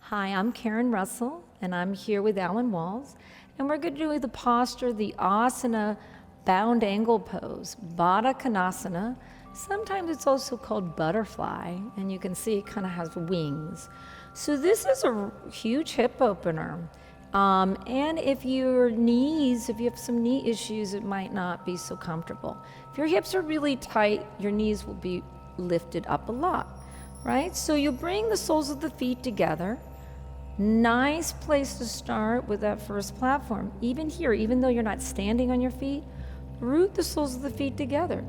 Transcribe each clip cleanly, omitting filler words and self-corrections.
Hi, I'm Karen Russell, and I'm here with Alan Walls, and we're going to do the posture, the asana bound angle pose, Baddha Konasana. Sometimes it's also called butterfly, and you can see it kind of has wings. So this is a huge hip opener. And if your knees, if you have some knee issues, it might not be so comfortable. If your hips are really tight, your knees will be lifted up a lot, right? So you bring the soles of the feet together. Nice place to start with that first platform. Even here, even though you're not standing on your feet, root the soles of the feet together.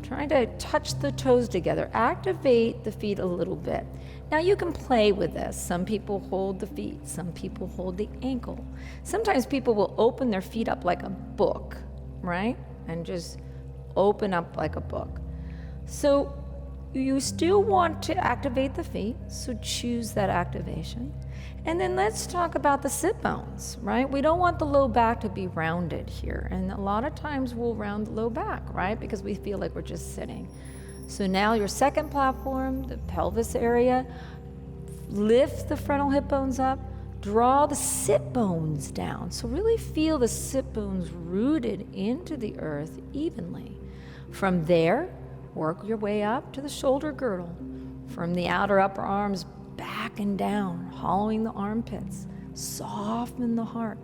Try to touch the toes together. Activate the feet a little bit. Now you can play with this. Some people hold the feet, some people hold the ankle. Sometimes people will open their feet up like a book, right? And just open up like a book. So you still want to activate the feet, so choose that activation. And then let's talk about the sit bones, right? We don't want the low back to be rounded here. And a lot of times we'll round the low back, right? Because we feel like we're just sitting. So now your second platform, the pelvis area, lift the frontal hip bones up, draw the sit bones down. So really feel the sit bones rooted into the earth evenly. From there, work your way up to the shoulder girdle. From the outer upper arms, back and down, hollowing the armpits, soften the heart,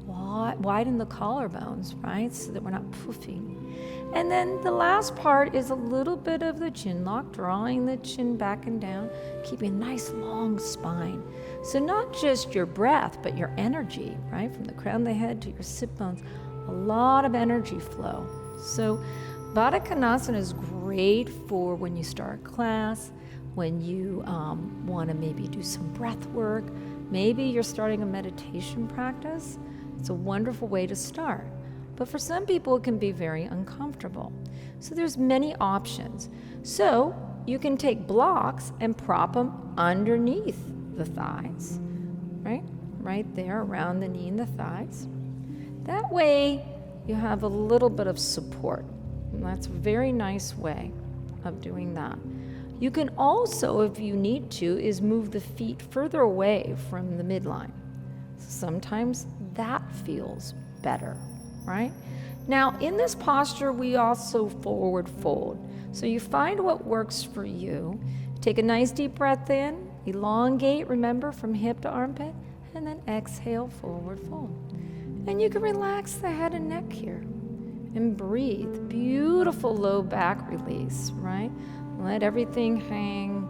widen the collarbones, right, so that we're not poofing. And then the last part is a little bit of the chin lock, drawing the chin back and down, keeping a nice long spine. So not just your breath, but your energy, right, from the crown of the head to your sit bones, a lot of energy flow. So Baddha Konasana is great for when you start class, when you want to maybe do some breath work. Maybe you're starting a meditation practice. It's a wonderful way to start. But for some people, it can be very uncomfortable. So there's many options. So you can take blocks and prop them underneath the thighs, right? Right there around the knee and the thighs. That way, you have a little bit of support. And that's a very nice way of doing that. You can also, if you need to, is move the feet further away from the midline. Sometimes that feels better, right? Now, in this posture, we also forward fold. So you find what works for you. Take a nice deep breath in, elongate, remember, from hip to armpit, and then exhale, forward fold. And you can relax the head and neck here and breathe. Beautiful low back release, right? Let everything hang,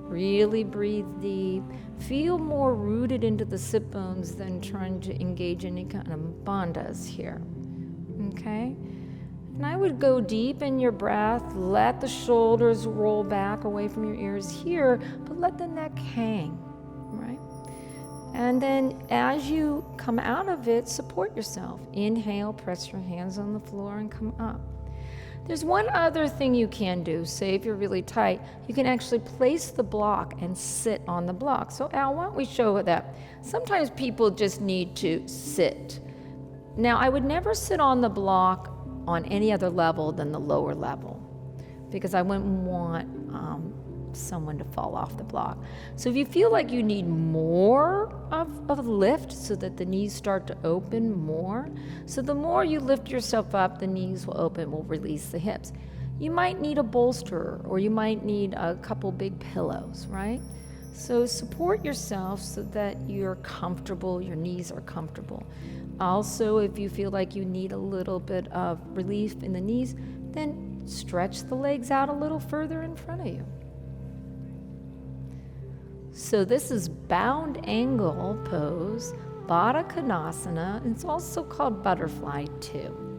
really breathe deep. Feel more rooted into the sit bones than trying to engage any kind of bandhas here, okay? And I would go deep in your breath, let the shoulders roll back away from your ears here, but let the neck hang, right? And then as you come out of it, support yourself. Inhale, press your hands on the floor and come up. There's one other thing you can do. Say if you're really tight, you can actually place the block and sit on the block. So Al, why don't we show that? Sometimes people just need to sit. Now, I would never sit on the block on any other level than the lower level because I wouldn't want someone to fall off the block. So if you feel like you need more of a lift so that the knees start to open more, so the more you lift yourself up, the knees will open, will release the hips. You might need a bolster or you might need a couple big pillows, right? So support yourself so that you're comfortable, your knees are comfortable. Also, if you feel like you need a little bit of relief in the knees, then stretch the legs out a little further in front of you. So this is bound angle pose, Baddha Konasana. It's also called butterfly too.